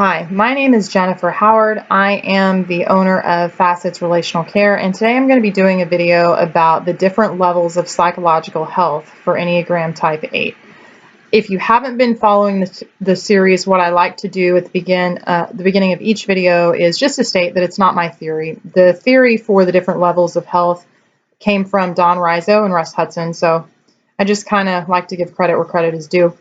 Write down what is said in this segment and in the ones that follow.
Hi, my name is Jennifer Howard. I am the owner of Facets Relational Care, and today I'm going to be doing a video about the different levels of psychological health for Enneagram Type 8. If you haven't been following the series, what I like to do at the beginning of each video is just to state that it's not my theory. The theory for the different levels of health came from Don Riso and Russ Hudson, so I just kind of like to give credit where credit is due.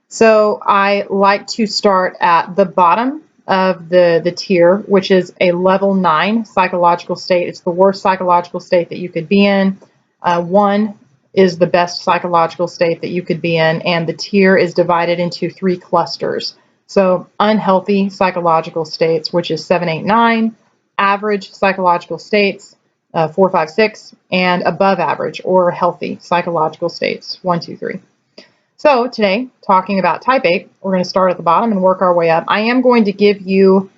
So I like to start at the bottom of the tier, which is a level 9 psychological state. It's the worst psychological state that you could be in. 1 is the best psychological state that you could be in, and the tier is divided into 3 clusters. So unhealthy psychological states, which is 7, 8, 9, average psychological states, 4, 5, 6, and above average or healthy psychological states, 1, 2, 3. So today, talking about type 8, we're going to start at the bottom and work our way up. I am going to give you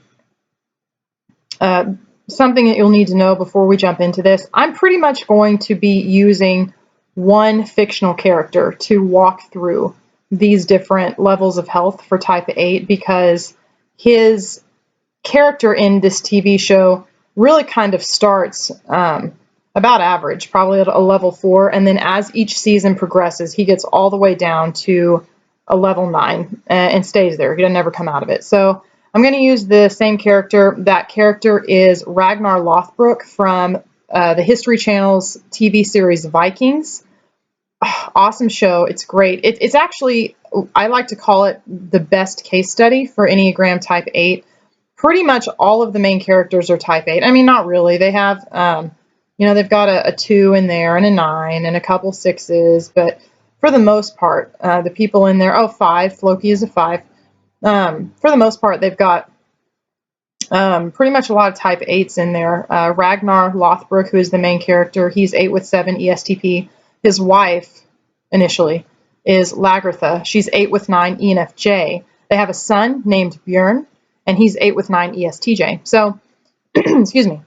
something that you'll need to know before we jump into this. I'm pretty much going to be using one fictional character to walk through these different levels of health for type 8 because his character in this TV show really kind of starts about average, probably at a level 4, and then as each season progresses, he gets all the way down to a level 9 and stays there. He doesn't ever come out of it. So I'm going to use the same character. That character is Ragnar Lothbrok from the History Channel's TV series Vikings. Awesome show. It's great. It's actually, I like to call it the best case study for Enneagram Type 8. Pretty much all of the main characters are Type 8. I mean, not really. They have... they've got a 2 in there and a 9 and a couple 6s, but for the most part, the people in there, 5, Floki is a 5. For the most part, they've got pretty much a lot of type 8s in there. Ragnar Lothbrok, who is the main character, he's 8 with 7 ESTP. His wife, initially, is Lagertha. She's 8 with 9 ENFJ. They have a son named Björn, and he's 8 with 9 ESTJ. So, excuse me.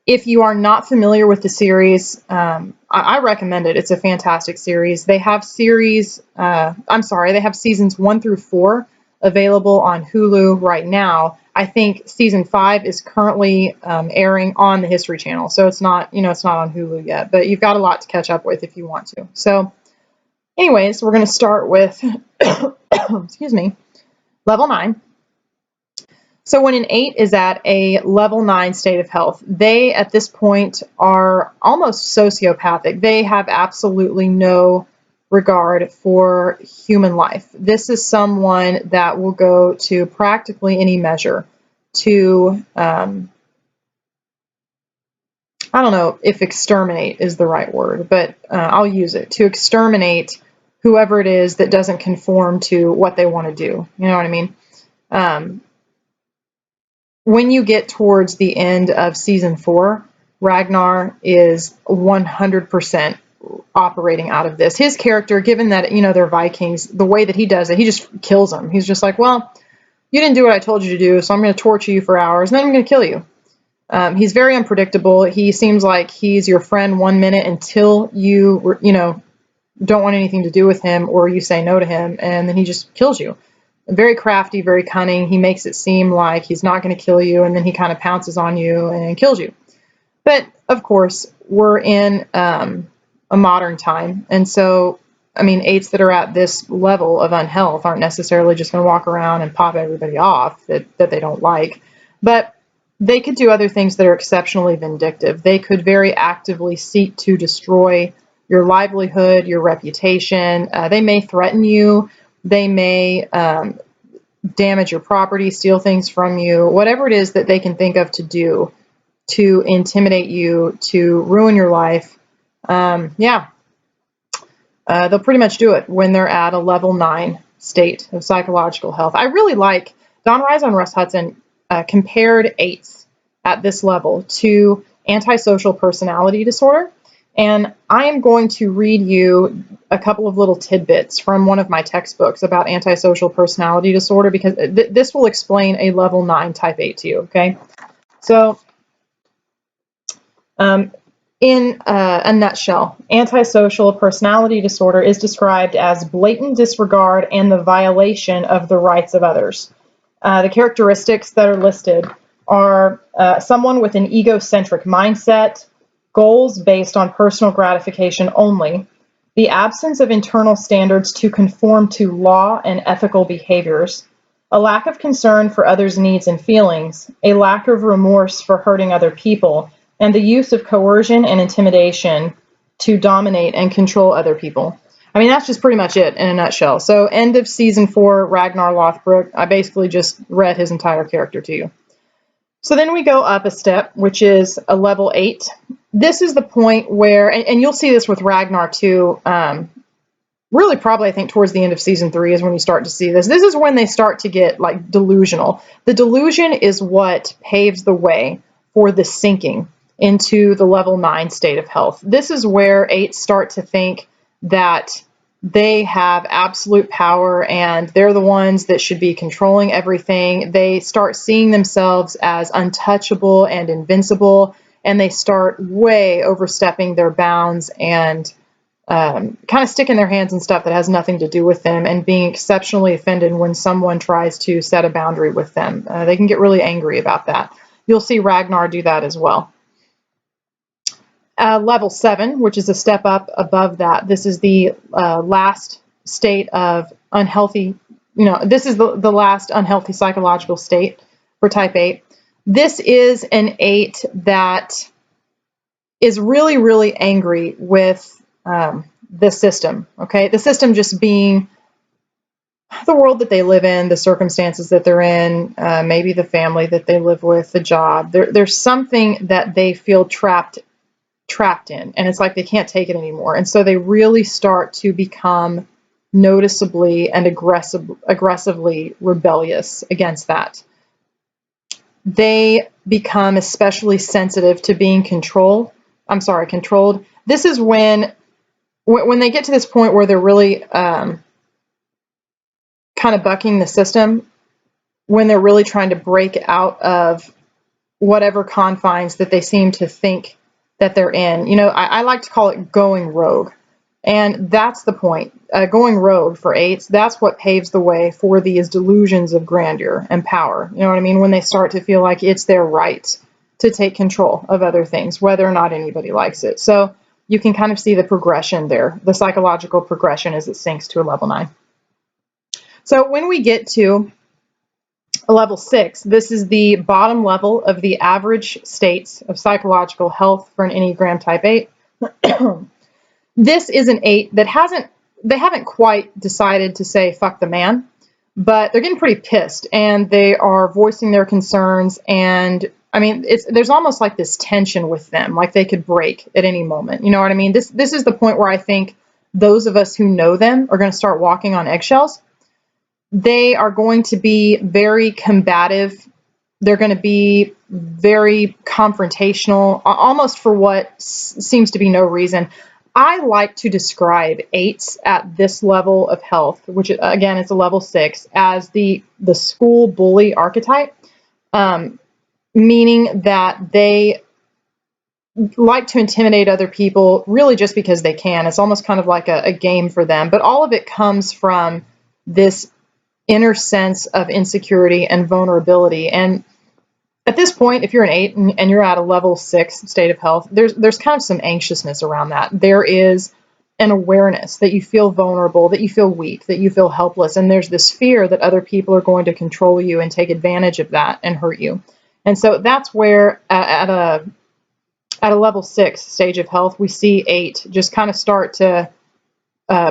If you are not familiar with the series, I recommend it. It's a fantastic series. They have seasons 1 through 4 available on Hulu right now. I think season 5 is currently airing on the History Channel, so it's not on Hulu yet, but you've got a lot to catch up with if you want to. So, anyways, we're going to start with, excuse me, level 9. So when an 8 is at a level 9 state of health, they at this point are almost sociopathic. They have absolutely no regard for human life. This is someone that will go to practically any measure to, I don't know if exterminate is the right word, but I'll use it, to exterminate whoever it is that doesn't conform to what they want to do. You know what I mean? When you get towards the end of season 4, Ragnar is 100% operating out of this. His character, given that, they're Vikings, the way that he does it, he just kills them. He's just like, well, you didn't do what I told you to do, so I'm going to torture you for hours, and then I'm going to kill you. He's very unpredictable. He seems like he's your friend 1 minute until you, don't want anything to do with him or you say no to him, and then he just kills you. Very crafty, very cunning. He makes it seem like he's not going to kill you, and then he kind of pounces on you and kills you. But, of course, we're in a modern time, and so, 8s that are at this level of unhealth aren't necessarily just going to walk around and pop everybody off that they don't like. But they could do other things that are exceptionally vindictive. They could very actively seek to destroy your livelihood, your reputation. They may threaten you. They may damage your property, steal things from you, whatever it is that they can think of to do to intimidate you, to ruin your life. They'll pretty much do it when they're at a level 9 state of psychological health. I really like Don Riso and Russ Hudson compared 8s at this level to antisocial personality disorder. And I am going to read you a couple of little tidbits from one of my textbooks about antisocial personality disorder because this will explain a level 9 type 8 to you, okay? So, in a nutshell, antisocial personality disorder is described as blatant disregard and the violation of the rights of others. The characteristics that are listed are someone with an egocentric mindset, goals based on personal gratification only, the absence of internal standards to conform to law and ethical behaviors, a lack of concern for others' needs and feelings, a lack of remorse for hurting other people, and the use of coercion and intimidation to dominate and control other people. I mean, that's just pretty much it in a nutshell. So end of season 4, Ragnar Lothbrok. I basically just read his entire character to you. So then we go up a step, which is a level 8. This is the point where, and you'll see this with Ragnar too, really probably I think towards the end of season 3 is when you start to see this. This is when they start to get like delusional. The delusion is what paves the way for the sinking into the level 9 state of health. This is where 8s start to think that they have absolute power and they're the ones that should be controlling everything. They start seeing themselves as untouchable and invincible, and they start way overstepping their bounds and kind of sticking their hands in stuff that has nothing to do with them and being exceptionally offended when someone tries to set a boundary with them. They can get really angry about that. You'll see Ragnar do that as well. Level 7, which is a step up above that. This is the last state of unhealthy, this is the last unhealthy psychological state for type 8. This is an 8 that is really, really angry with the system, okay? The system just being the world that they live in, the circumstances that they're in, maybe the family that they live with, the job. There's something that they feel trapped in, and it's like they can't take it anymore. And so they really start to become noticeably and aggressively rebellious against that. They become especially sensitive to being controlled. This is when they get to this point where they're really kind of bucking the system, when they're really trying to break out of whatever confines that they seem to think that they're in. I like to call it going rogue. And that's the point. Going rogue for 8s, that's what paves the way for these delusions of grandeur and power. You know what I mean? When they start to feel like it's their right to take control of other things, whether or not anybody likes it. So you can kind of see the progression there, the psychological progression as it sinks to a level 9. So when we get to a level 6, this is the bottom level of the average states of psychological health for an Enneagram type 8. This is an 8 that they haven't quite decided to say fuck the man, but they're getting pretty pissed and they are voicing their concerns. And I mean, there's almost like this tension with them, like they could break at any moment. You know what I mean? This is the point where I think those of us who know them are going to start walking on eggshells. They are going to be very combative. They're going to be very confrontational, almost for what seems to be no reason. I like to describe 8s at this level of health, which again is a level 6, as the school bully archetype, meaning that they like to intimidate other people really just because they can. It's almost kind of like a game for them, but all of it comes from this inner sense of insecurity and vulnerability. And at this point, if you're an 8 and you're at a level 6 state of health, there's kind of some anxiousness around that. There is an awareness that you feel vulnerable, that you feel weak, that you feel helpless, and there's this fear that other people are going to control you and take advantage of that and hurt you. And so that's where at a level 6 stage of health, we see 8 just kind of start to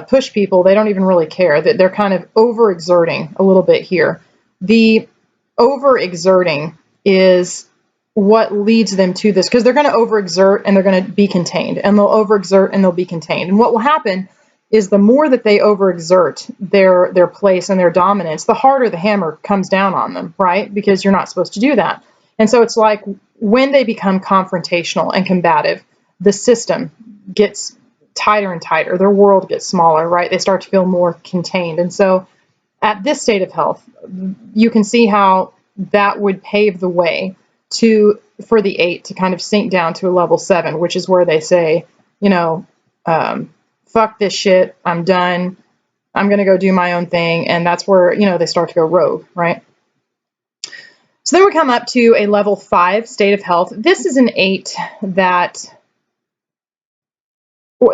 push people. They don't even really care. That they're kind of overexerting a little bit here. The overexerting is what leads them to this, because they're going to overexert and they're going to be contained, and they'll overexert and they'll be contained. And what will happen is the more that they overexert their place and their dominance, the harder the hammer comes down on them, right? Because you're not supposed to do that. And so it's like when they become confrontational and combative, the system gets tighter and tighter. Their world gets smaller, right? They start to feel more contained. And so at this state of health, you can see how that would pave the way for the 8 to kind of sink down to a level 7, which is where they say, fuck this shit, I'm done, I'm going to go do my own thing. And that's where, they start to go rogue, right? So then we come up to a level 5 state of health. This is an 8 that,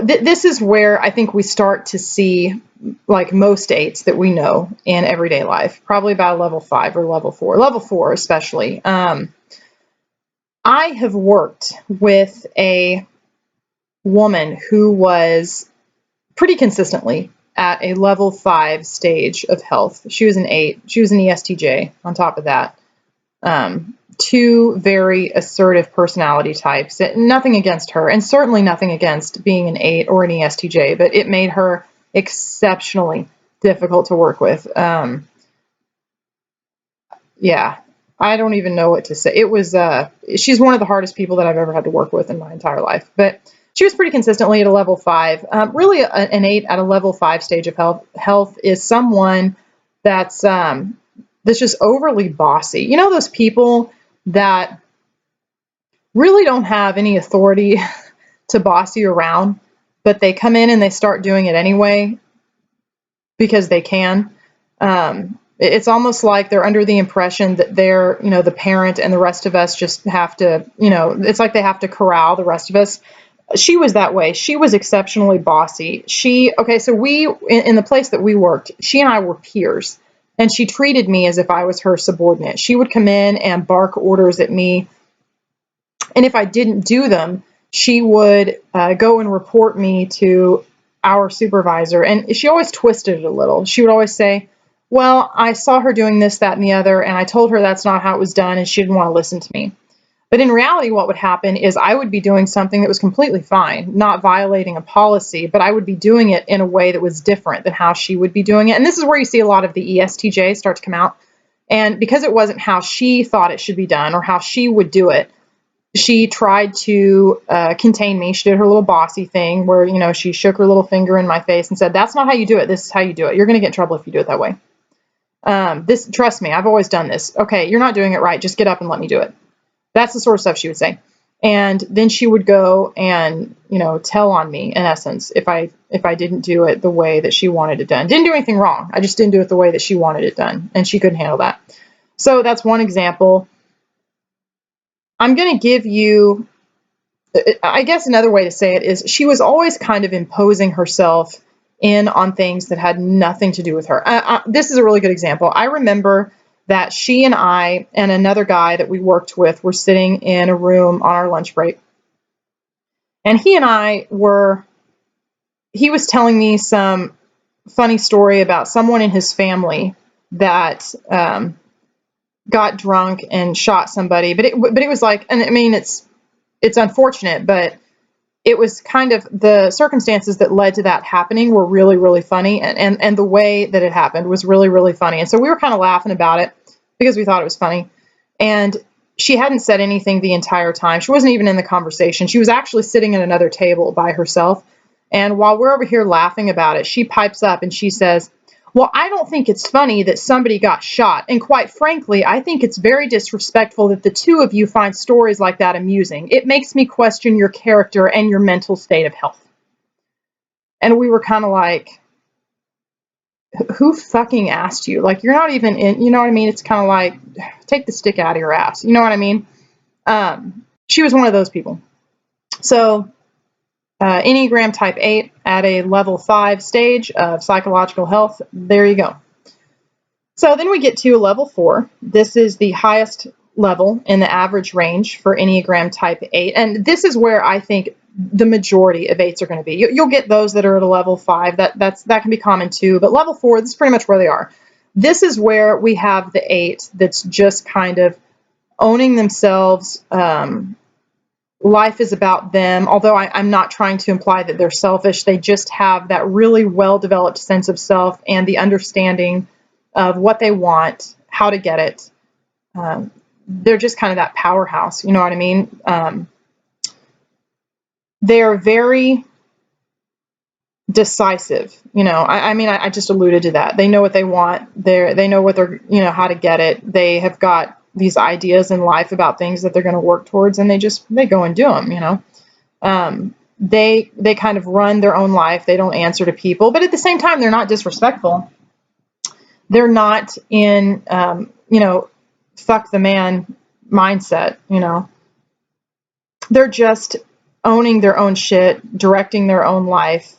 this is where I think we start to see, like most 8s that we know in everyday life, probably about level 5 or level 4, level 4 especially. I have worked with a woman who was pretty consistently at a level 5 stage of health. She was an 8. She was an ESTJ on top of that. 2 very assertive personality types. Nothing against her, and certainly nothing against being an 8 or an ESTJ, but it made her exceptionally difficult to work with. Yeah, I don't even know what to say. It was, she's one of the hardest people that I've ever had to work with in my entire life, but she was pretty consistently at a level 5. Really, an 8 at a level 5 stage of health is someone that's just overly bossy. You know, those people that really don't have any authority to boss you around, but they come in and they start doing it anyway because they can. It's almost like they're under the impression that they're, the parent, and the rest of us just have to, it's like they have to corral the rest of us. She was that way. She was exceptionally bossy. So we, in the place that we worked, she and I were peers, and she treated me as if I was her subordinate. She would come in and bark orders at me, and if I didn't do them, she would go and report me to our supervisor, and she always twisted it a little. She would always say, well, I saw her doing this, that, and the other, and I told her that's not how it was done, and she didn't want to listen to me. But in reality, what would happen is I would be doing something that was completely fine, not violating a policy, but I would be doing it in a way that was different than how she would be doing it. And this is where you see a lot of the ESTJs start to come out. And because it wasn't how she thought it should be done or how she would do it, she tried to contain me. She did her little bossy thing where, she shook her little finger in my face and said, that's not how you do it. This is how you do it. You're going to get in trouble if you do it that way. Trust me, I've always done this. Okay, you're not doing it right. Just get up and let me do it. That's the sort of stuff she would say. And then she would go and, tell on me, in essence, if I didn't do it the way that she wanted it done. Didn't do anything wrong. I just didn't do it the way that she wanted it done. And she couldn't handle that. So that's one example. I'm going to give you, I guess another way to say it is she was always kind of imposing herself in on things that had nothing to do with her. This is a really good example. I remember that she and I and another guy that we worked with were sitting in a room on our lunch break. And he was telling me some funny story about someone in his family that got drunk and shot somebody. But it was like, and I mean, it's unfortunate, but it was kind of the circumstances that led to that happening were really, really funny. And the way that it happened was really, really funny. And so we were kind of laughing about it because we thought it was funny. And she hadn't said anything the entire time. She wasn't even in the conversation. She was actually sitting at another table by herself. And while we're over here laughing about it, she pipes up and she says, well, I don't think it's funny that somebody got shot. And quite frankly, I think it's very disrespectful that the two of you find stories like that amusing. It makes me question your character and your mental state of health. And we were kind of like, who fucking asked you? Like, you're not even in, you know what I mean? It's kind of like, take the stick out of your ass. You know what I mean? She was one of those people. So Enneagram type 8 at a level 5 stage of psychological health. There you go. So then we get to a level 4. This is the highest level in the average range for Enneagram type 8. And this is where I think the majority of 8s are going to be. You'll get those that are at a level 5. That can be common too. But level 4, this is pretty much where they are. This is where we have the 8 that's just kind of owning themselves. Life is about them, although I'm not trying to imply that they're selfish. They just have that really well-developed sense of self and the understanding of what they want, how to get it. They're just kind of that powerhouse, you know what I mean? They're very decisive, I just alluded to that. They know what they want. They know what they're, how to get it. They have got these ideas in life about things that they're going to work towards, and they go and do them, They kind of run their own life. They don't answer to people, but at the same time, they're not disrespectful. They're not in, fuck the man mindset, you know. They're just owning their own shit, directing their own life.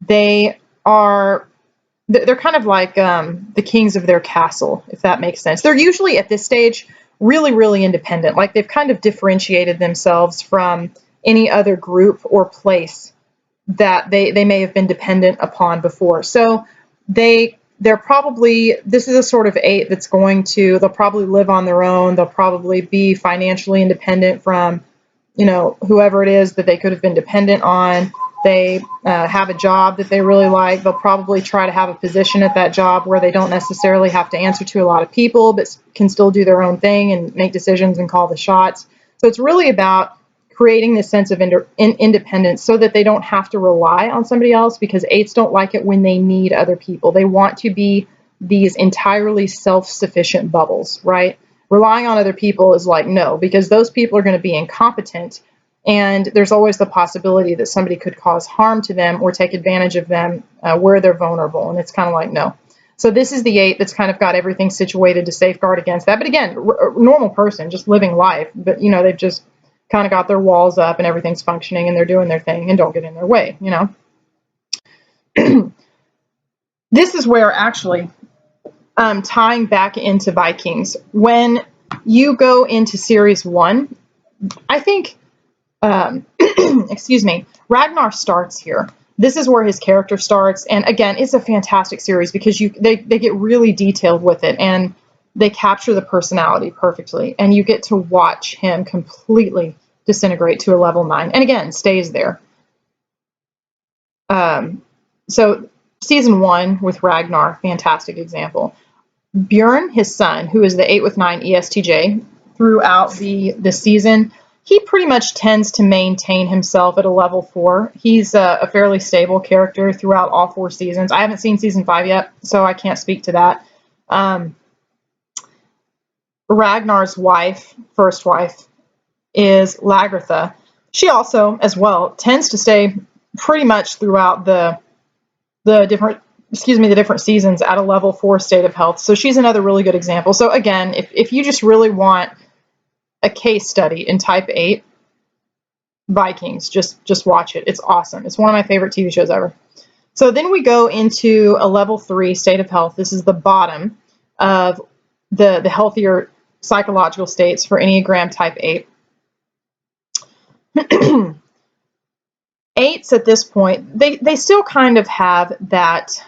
They're kind of like the kings of their castle, if that makes sense. They're usually at this stage really, really independent. Like they've kind of differentiated themselves from any other group or place that they may have been dependent upon before. So they're probably, this is a sort of 8 that's they'll probably live on their own. They'll probably be financially independent from, you know, whoever it is that they could have been dependent on. They have a job that they really like. They'll probably try to have a position at that job where they don't necessarily have to answer to a lot of people, but can still do their own thing and make decisions and call the shots. So it's really about creating this sense of independence so that they don't have to rely on somebody else, because 8s don't like it when they need other people. They want to be these entirely self-sufficient bubbles, right? Relying on other people is like, no, because those people are going to be incompetent. And there's always the possibility that somebody could cause harm to them or take advantage of them where they're vulnerable. And it's kind of like, no. So this is the 8 that's kind of got everything situated to safeguard against that. But again, a normal person just living life, but, you know, they've just kind of got their walls up and everything's functioning and they're doing their thing and don't get in their way, you know. This is where actually tying back into Vikings, when you go into series 1, I think excuse me, Ragnar starts here. This is where his character starts, and again, it's a fantastic series because they get really detailed with it, and they capture the personality perfectly, and you get to watch him completely disintegrate to a level 9, and again, stays there. So season 1 with Ragnar, fantastic example. Bjorn, his son, who is the 8 with 9 ESTJ, throughout the season, he pretty much tends to maintain himself at a level 4. He's a fairly stable character throughout all 4 seasons. I haven't seen season 5 yet, so I can't speak to that. Ragnar's wife, first wife, is Lagertha. She also, as well, tends to stay pretty much throughout the different seasons at a level 4 state of health. So she's another really good example. So again, if you just really want a case study in type 8, Vikings, just watch it. It's awesome. It's one of my favorite TV shows ever. So then we go into a level 3 state of health. This is the bottom of the healthier psychological states for Enneagram type 8. 8s at this point, they still kind of have that,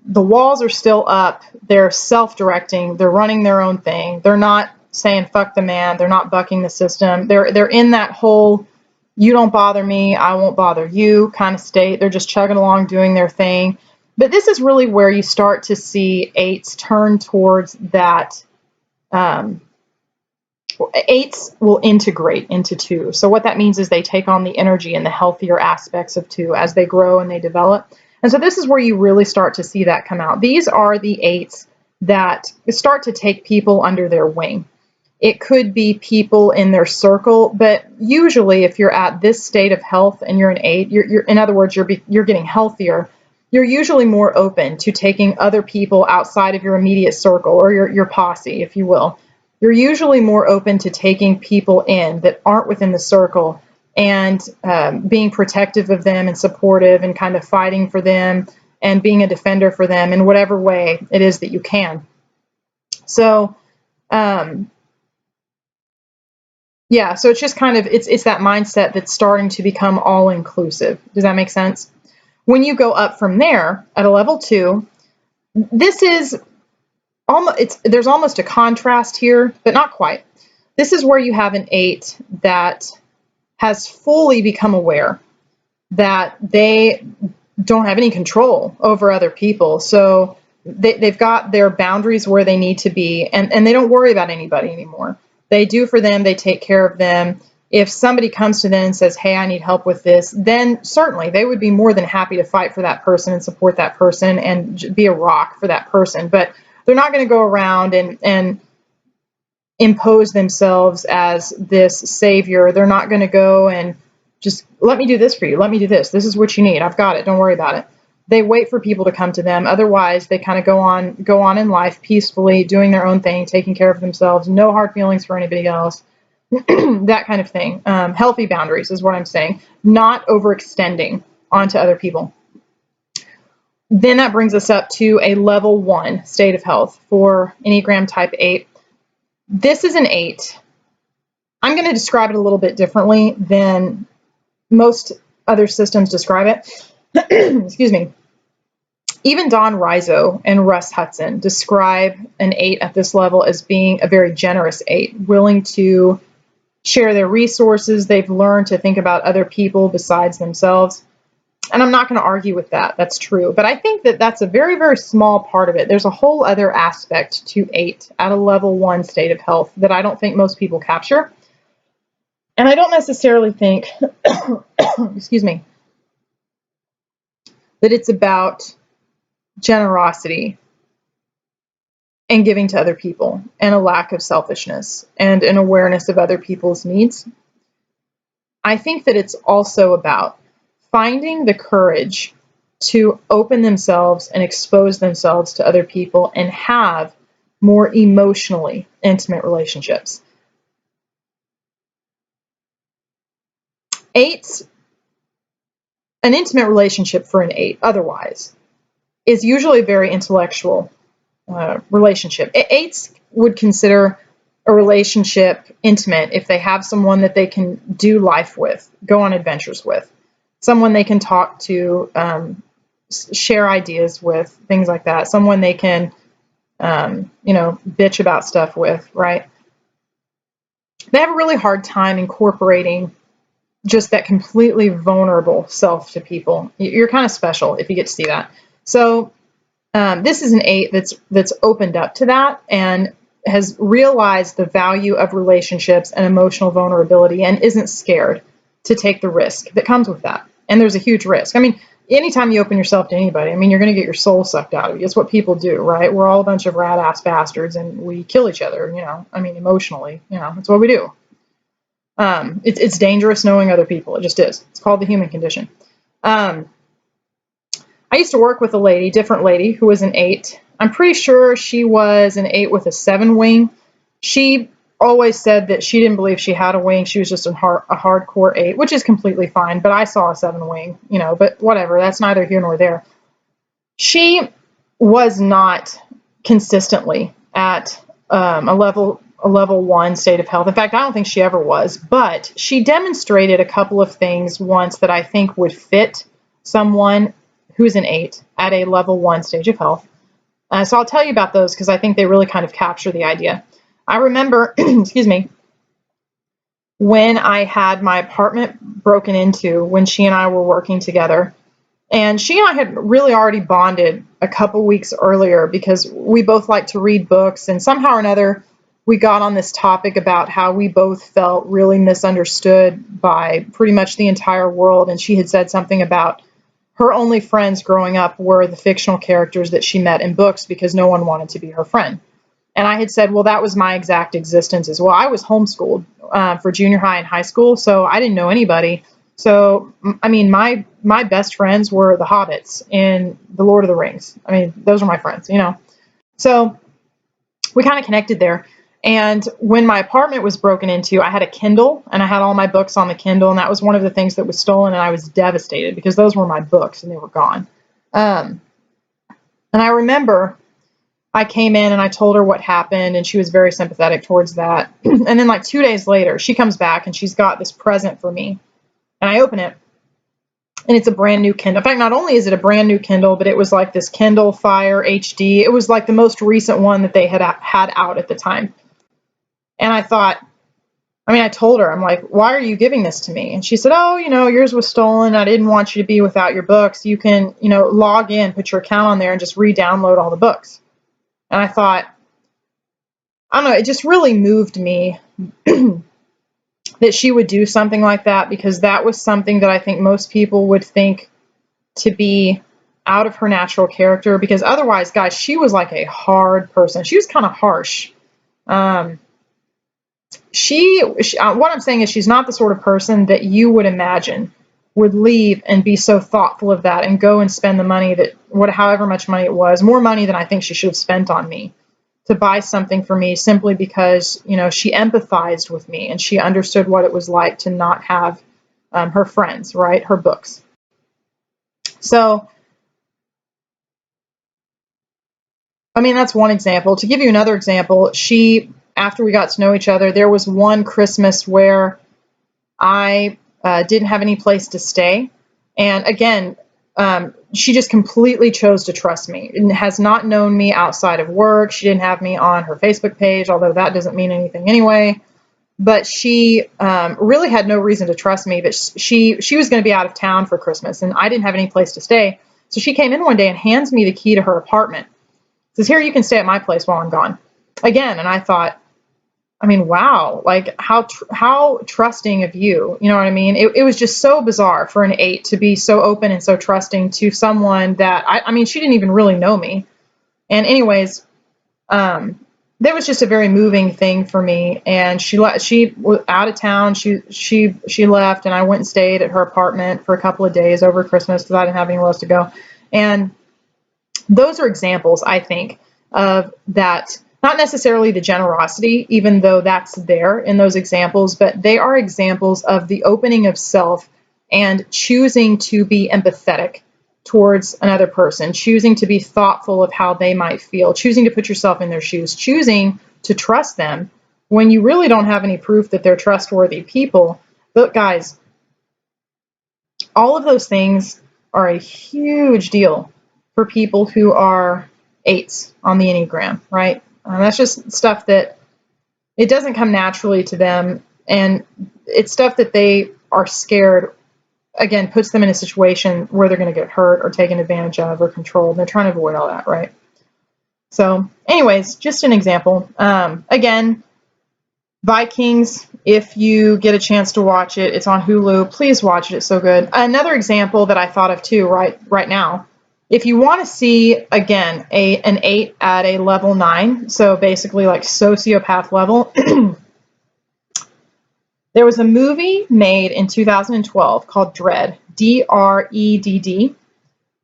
the walls are still up, they're self-directing, they're running their own thing, they're not saying fuck the man, they're not bucking the system, they're in that whole you don't bother me, I won't bother you kind of state. They're just chugging along doing their thing. But this is really where you start to see 8s turn towards that. 8s will integrate into 2. So what that means is they take on the energy and the healthier aspects of 2 as they grow and they develop. And so this is where you really start to see that come out. These are the 8s that start to take people under their wing. It could be people in their circle, but usually if you're at this state of health and you're an 8, you're in other words, you're getting healthier, you're usually more open to taking other people outside of your immediate circle or your posse, if you will. You're usually more open to taking people in that aren't within the circle and being protective of them and supportive and kind of fighting for them and being a defender for them in whatever way it is that you can. So, yeah, so it's just kind of, it's that mindset that's starting to become all-inclusive. Does that make sense? When you go up from there at a level 2, this is almost, there's almost a contrast here, but not quite. This is where you have an 8 that has fully become aware that they don't have any control over other people. So they've got their boundaries where they need to be, and they don't worry about anybody anymore. They do for them, they take care of them. If somebody comes to them and says, hey, I need help with this, then certainly they would be more than happy to fight for that person and support that person and be a rock for that person. But they're not going to go around and impose themselves as this savior. They're not going to go and just, let me do this for you. Let me do this. This is what you need. I've got it. Don't worry about it. They wait for people to come to them. Otherwise, they kind of go on in life peacefully, doing their own thing, taking care of themselves, no hard feelings for anybody else, that kind of thing. Healthy boundaries is what I'm saying, not overextending onto other people. Then that brings us up to a level 1 state of health for Enneagram type 8. This is an 8. I'm going to describe it a little bit differently than most other systems describe it. Excuse me. Even Don Rizzo and Russ Hudson describe an 8 at this level as being a very generous 8, willing to share their resources. They've learned to think about other people besides themselves. And I'm not going to argue with that. That's true. But I think that that's a very, very small part of it. There's a whole other aspect to 8 at a level 1 state of health that I don't think most people capture. And I don't necessarily think, excuse me, that it's about generosity and giving to other people and a lack of selfishness and an awareness of other people's needs. I think that it's also about finding the courage to open themselves and expose themselves to other people and have more emotionally intimate relationships. 8's, an intimate relationship for an 8 otherwise is usually a very intellectual relationship. 8's would consider a relationship intimate if they have someone that they can do life with, go on adventures with, someone they can talk to, share ideas with, things like that, someone they can, bitch about stuff with, right? They have a really hard time incorporating just that completely vulnerable self to people. You're kind of special if you get to see that. So this is an 8 that's opened up to that and has realized the value of relationships and emotional vulnerability and isn't scared to take the risk that comes with that. And there's a huge risk. I mean, anytime you open yourself to anybody, I mean, you're going to get your soul sucked out of you. It's what people do, right? We're all a bunch of rat-ass bastards and we kill each other, emotionally, that's what we do. It's dangerous knowing other people. It just is. It's called the human condition. I used to work with a different lady who was an 8. I'm pretty sure she was an 8 with a 7 wing. She always said that she didn't believe she had a wing. She was just a hardcore 8, which is completely fine. But I saw a 7 wing, but whatever. That's neither here nor there. She was not consistently at a level 1 state of health. In fact, I don't think she ever was. But she demonstrated a couple of things once that I think would fit someone who's an 8 at a level 1 stage of health. So I'll tell you about those because I think they really kind of capture the idea. I remember, excuse me, when I had my apartment broken into when she and I were working together. And she and I had really already bonded a couple weeks earlier because we both like to read books. And somehow or another, we got on this topic about how we both felt really misunderstood by pretty much the entire world. And she had said something about her only friends growing up were the fictional characters that she met in books because no one wanted to be her friend. And I had said, well, that was my exact existence as well. I was homeschooled for junior high and high school, so I didn't know anybody. So, I mean, my best friends were the hobbits in The Lord of the Rings. I mean, those are my friends, So we kind of connected there. And when my apartment was broken into, I had a Kindle and I had all my books on the Kindle. And that was one of the things that was stolen. And I was devastated because those were my books and they were gone. And I remember I came in and I told her what happened and she was very sympathetic towards that. And then like 2 days later, she comes back and she's got this present for me. And I open it and it's a brand new Kindle. In fact, not only is it a brand new Kindle, but it was like this Kindle Fire HD. It was like the most recent one that they had out at the time. And I told her, I'm like, why are you giving this to me? And she said, oh, yours was stolen. I didn't want you to be without your books. You can, log in, put your account on there and just re-download all the books. And I thought, I don't know, it just really moved me that she would do something like that because that was something that I think most people would think to be out of her natural character because otherwise, guys, she was like a hard person. She was kind of harsh. What I'm saying is she's not the sort of person that you would imagine would leave and be so thoughtful of that and go and spend the money however much money it was, more money than I think she should have spent on me, to buy something for me simply because, she empathized with me and she understood what it was like to not have her friends, right? Her books. So, that's one example. To give you another example, after we got to know each other, there was one Christmas where I didn't have any place to stay. And again, she just completely chose to trust me and has not known me outside of work. She didn't have me on her Facebook page, although that doesn't mean anything anyway. But she really had no reason to trust me. But she was going to be out of town for Christmas, and I didn't have any place to stay. So she came in one day and hands me the key to her apartment. Says, "Here, you can stay at my place while I'm gone." Again, and I thought, wow, like how trusting of you. You know what I mean? It was just so bizarre for an 8 to be so open and so trusting to someone that she didn't even really know me. And anyways, that was just a very moving thing for me. And she was out of town. She left, and I went and stayed at her apartment for a couple of days over Christmas because I didn't have anywhere else to go. And those are examples, I think, of that. Not necessarily the generosity, even though that's there in those examples, but they are examples of the opening of self and choosing to be empathetic towards another person, choosing to be thoughtful of how they might feel, choosing to put yourself in their shoes, choosing to trust them when you really don't have any proof that they're trustworthy people. But guys, all of those things are a huge deal for people who are 8s on the Enneagram, right? That's just stuff that it doesn't come naturally to them, and it's stuff that they are scared, again, puts them in a situation where they're going to get hurt or taken advantage of or controlled. They're trying to avoid all that, right? So anyways, just an example. Again, Vikings, if you get a chance to watch it, it's on Hulu. Please watch it. It's so good. Another example that I thought of too right now, if you want to see, again, an 8 at a level 9, so basically like sociopath level, there was a movie made in 2012 called Dredd, D-R-E-D-D.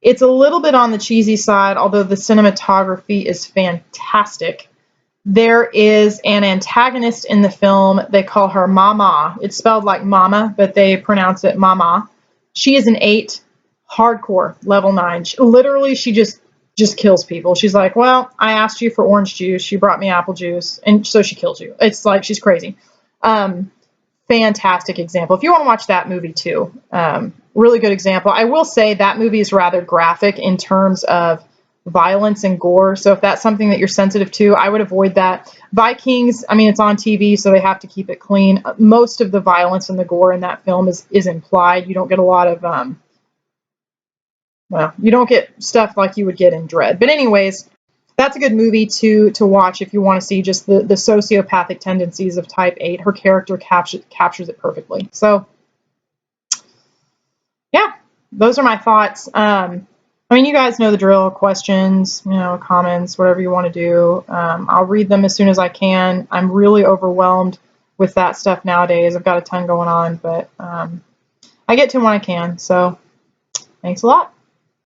It's a little bit on the cheesy side, although the cinematography is fantastic. There is an antagonist in the film. They call her Mama. It's spelled like mama, but they pronounce it Mama. She is an 8, hardcore, level 9. She just kills people. She's like, well, I asked you for orange juice. You brought me apple juice. And so she kills you. It's like she's crazy. Fantastic example. If you want to watch that movie too, really good example. I will say that movie is rather graphic in terms of violence and gore. So if that's something that you're sensitive to, I would avoid that. Vikings, it's on TV, so they have to keep it clean. Most of the violence and the gore in that film is implied. You don't get a lot of, you don't get stuff like you would get in Dredd. But anyways, that's a good movie to watch if you want to see just the sociopathic tendencies of type 8. Her character captures it perfectly. So, yeah, those are my thoughts. You guys know the drill. Questions, comments, whatever you want to do. I'll read them as soon as I can. I'm really overwhelmed with that stuff nowadays. I've got a ton going on, but I get to them when I can. So, thanks a lot.